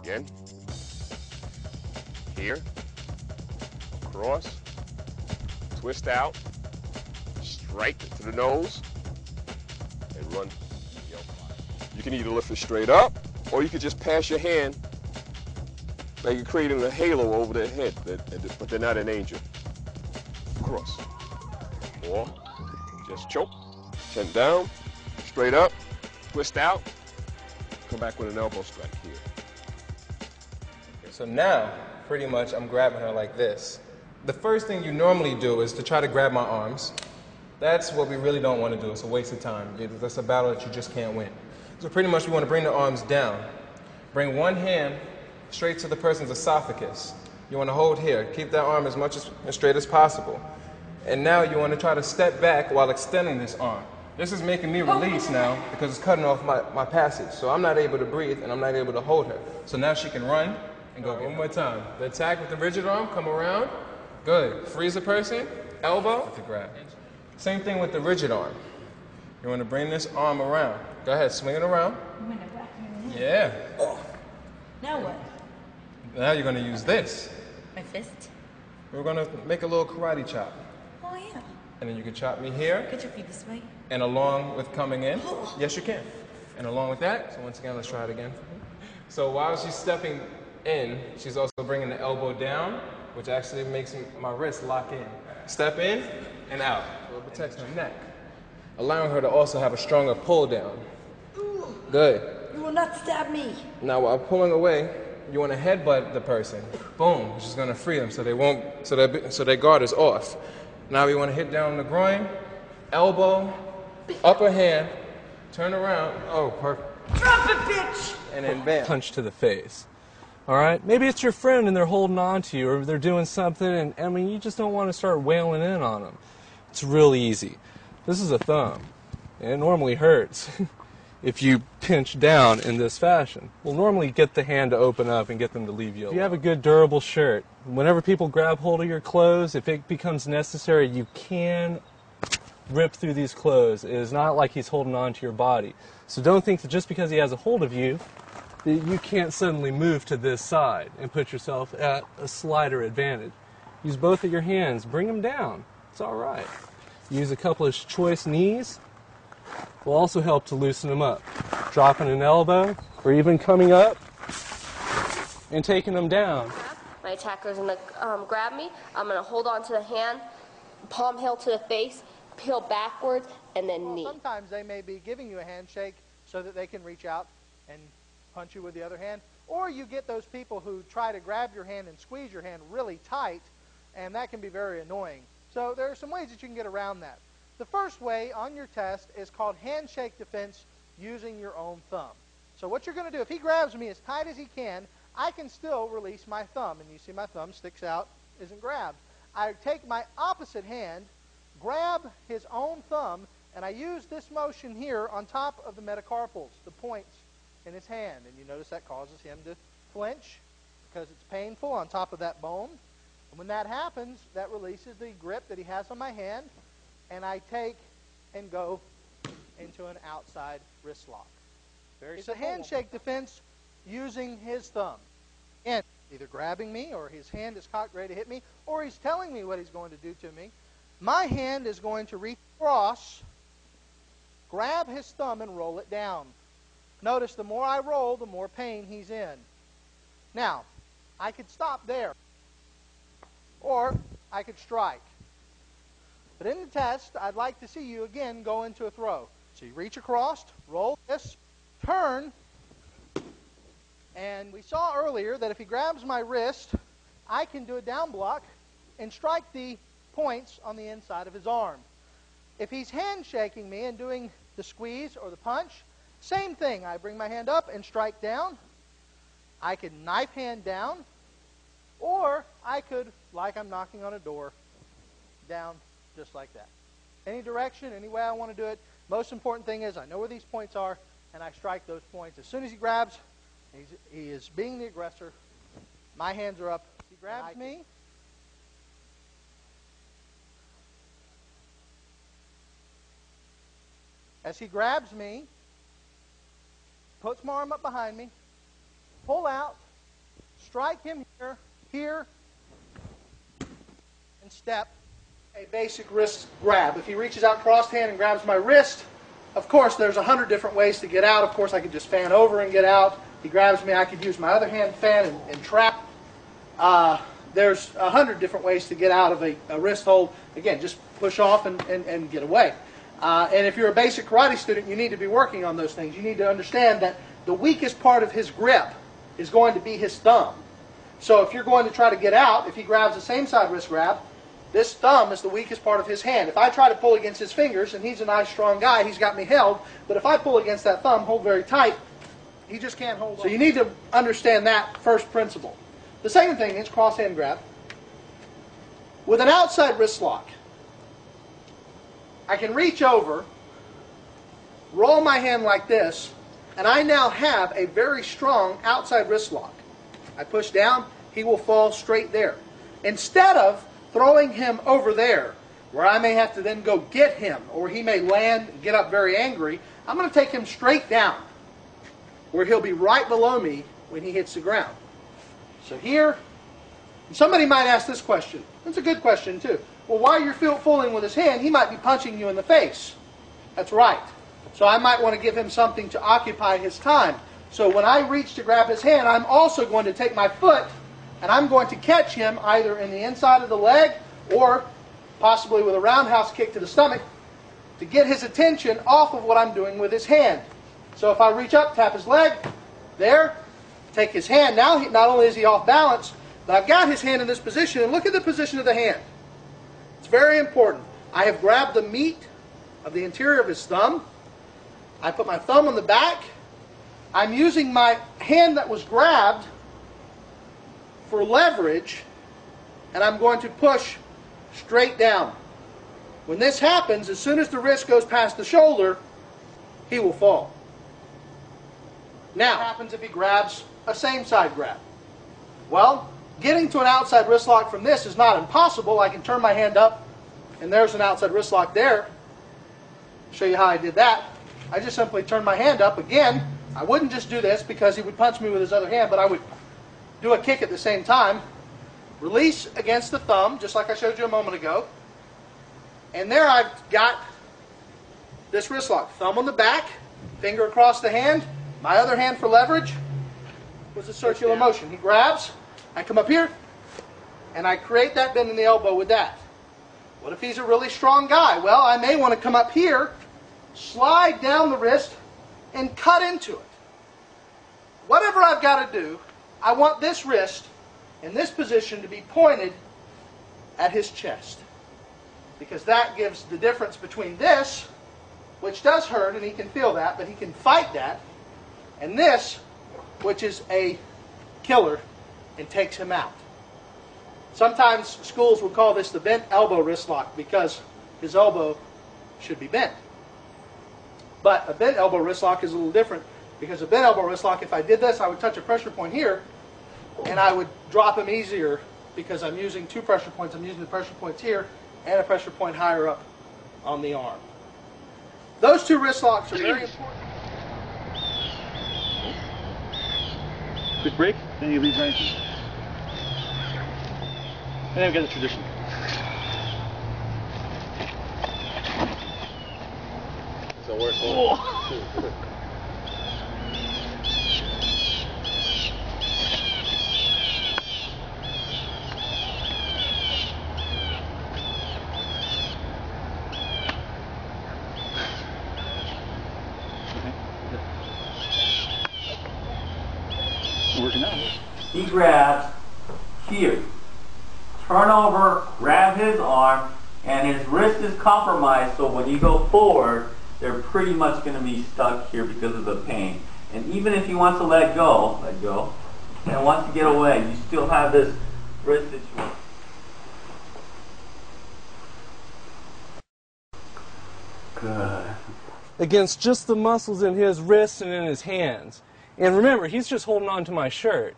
Again. Here. Across. Twist out. Strike to the nose. And run. You can either lift it straight up, or you could just pass your hand like you're creating a halo over their head, but they're not an angel. Cross. Or just choke. Chin down. Straight up. Twist out. Come back with an elbow strike here. So now, pretty much, I'm grabbing her like this. The first thing you normally do is to try to grab my arms. That's what we really don't want to do. It's a waste of time. That's a battle that you just can't win. So pretty much we want to bring the arms down. Bring one hand straight to the person's esophagus. You want to hold here. Keep that arm as straight as possible. And now you want to try to step back while extending this arm. This is making me release now because it's cutting off my passage. So I'm not able to breathe and I'm not able to hold her. So now she can run and go. One more time. The attack with the rigid arm, come around. Good. Freeze the person, elbow, to grab. Same thing with the rigid arm. You want to bring this arm around. Go ahead, swing it around. Yeah. Oh. Now what? Now you're going to use this. My fist? We're going to make a little karate chop. Oh, yeah. And then you can chop me here. Could you be this way? And along with coming in. Yes, you can. And along with that, so once again, let's try it again. So while she's stepping in, she's also bringing the elbow down, which actually makes my wrist lock in. Step in and out. So it protects her neck, allowing her to also have a stronger pull down. Good. You will not stab me. Now while pulling away, you want to headbutt the person. Boom, which is going to free them so they won't, so their guard is off. Now we want to hit down on the groin, elbow, upper hand, turn around. Oh, perfect. Drop it, bitch! And then bam. Punch to the face. All right? Maybe it's your friend and they're holding on to you or they're doing something and I mean, you just don't want to start wailing in on them. It's really easy. This is a thumb. And it normally hurts if you pinch down in this fashion. We'll normally get the hand to open up and get them to leave you alone. If you have a good durable shirt, whenever people grab hold of your clothes, if it becomes necessary, you can rip through these clothes. It is not like he's holding on to your body. So don't think that just because he has a hold of you, that you can't suddenly move to this side and put yourself at a slighter advantage. Use both of your hands. Bring them down. It's all right. Use a couple of choice knees. Will also help to loosen them up. Dropping an elbow or even coming up and taking them down. My attacker's going to grab me. I'm going to hold on to the hand, palm heel to the face, peel backwards, and then knee. Sometimes they may be giving you a handshake so that they can reach out and punch you with the other hand. Or you get those people who try to grab your hand and squeeze your hand really tight, and that can be very annoying. So there are some ways that you can get around that. The first way on your test is called handshake defense using your own thumb. So what you're going to do, if he grabs me as tight as he can, I can still release my thumb. And you see my thumb sticks out, isn't grabbed. I take my opposite hand, grab his own thumb, and I use this motion here on top of the metacarpals, the points in his hand. And you notice that causes him to flinch because it's painful on top of that bone. And when that happens, that releases the grip that he has on my hand, and I take and go into an outside wrist lock. It's a handshake defense using his thumb. And either grabbing me, or his hand is cocked ready to hit me, or he's telling me what he's going to do to me. My hand is going to reach across, grab his thumb, and roll it down. Notice the more I roll, the more pain he's in. Now, I could stop there, or I could strike. But in the test, I'd like to see you again go into a throw. So you reach across, roll this, turn, and we saw earlier that if he grabs my wrist, I can do a down block and strike the points on the inside of his arm. If he's handshaking me and doing the squeeze or the punch, same thing. I bring my hand up and strike down. I could knife hand down, or I could, like I'm knocking on a door, down just like that. Any direction, any way I want to do it. Most important thing is I know where these points are, and I strike those points. As soon as he grabs, he is being the aggressor. My hands are up. He grabs me. As he grabs me, puts my arm up behind me, pull out, strike him here, here, and step. A basic wrist grab. If he reaches out crossed hand and grabs my wrist, of course, there's 100 different ways to get out. Of course, I could just fan over and get out. He grabs me, I could use my other hand fan and trap. There's 100 different ways to get out of a wrist hold. Again, just push off and get away. And if you're a basic karate student, you need to be working on those things. You need to understand that the weakest part of his grip is going to be his thumb. So if you're going to try to get out, if he grabs the same side wrist grab, this thumb is the weakest part of his hand. If I try to pull against his fingers, and he's a nice strong guy, he's got me held, but if I pull against that thumb, hold very tight, he just can't hold on. So you need to understand that first principle. The second thing is cross hand grab. With an outside wrist lock, I can reach over, roll my hand like this, and I now have a very strong outside wrist lock. I push down, he will fall straight there. Instead of throwing him over there, where I may have to then go get him, or he may land and get up very angry, I'm going to take him straight down, where he'll be right below me when he hits the ground. So here, and somebody might ask this question. It's a good question too. Well, while you're fooling with his hand, he might be punching you in the face. That's right. So I might want to give him something to occupy his time. So when I reach to grab his hand, I'm also going to take my foot and I'm going to catch him either in the inside of the leg or possibly with a roundhouse kick to the stomach to get his attention off of what I'm doing with his hand. So if I reach up, tap his leg, there, take his hand. Now, not only is he off balance, but I've got his hand in this position, and look at the position of the hand. It's very important. I have grabbed the meat of the interior of his thumb. I put my thumb on the back. I'm using my hand that was grabbed for leverage, and I'm going to push straight down. When this happens, as soon as the wrist goes past the shoulder, he will fall. Now, what happens if he grabs a same side grab? Well, getting to an outside wrist lock from this is not impossible. I can turn my hand up, and there's an outside wrist lock there. Show you how I did that. I just simply turn my hand up. Again, I wouldn't just do this because he would punch me with his other hand, but I would do a kick at the same time. Release against the thumb, just like I showed you a moment ago. And there I've got this wrist lock. Thumb on the back, finger across the hand, my other hand for leverage. Was a circular motion. He grabs, I come up here, and I create that bend in the elbow with that. What if he's a really strong guy? Well, I may want to come up here, slide down the wrist, and cut into it. Whatever I've got to do, I want this wrist in this position to be pointed at his chest. Because that gives the difference between this, which does hurt, and he can feel that, but he can fight that, and this, which is a killer and takes him out. Sometimes schools will call this the bent elbow wrist lock because his elbow should be bent. But a bent elbow wrist lock is a little different because a bent elbow wrist lock, if I did this, I would touch a pressure point here and I would drop him easier because I'm using two pressure points. I'm using the pressure points here and a pressure point higher up on the arm. Those two wrist locks are very important. Quick break, then you leave right. And then we got the tradition. So we're working out. He grabs here, turn over, grab his arm, and his wrist is compromised, so when you go forward, they're pretty much going to be stuck here because of the pain. And even if he wants to let go, and wants to get away, you still have this wrist situation. Good. Against just the muscles in his wrists and in his hands. And remember, he's just holding on to my shirt.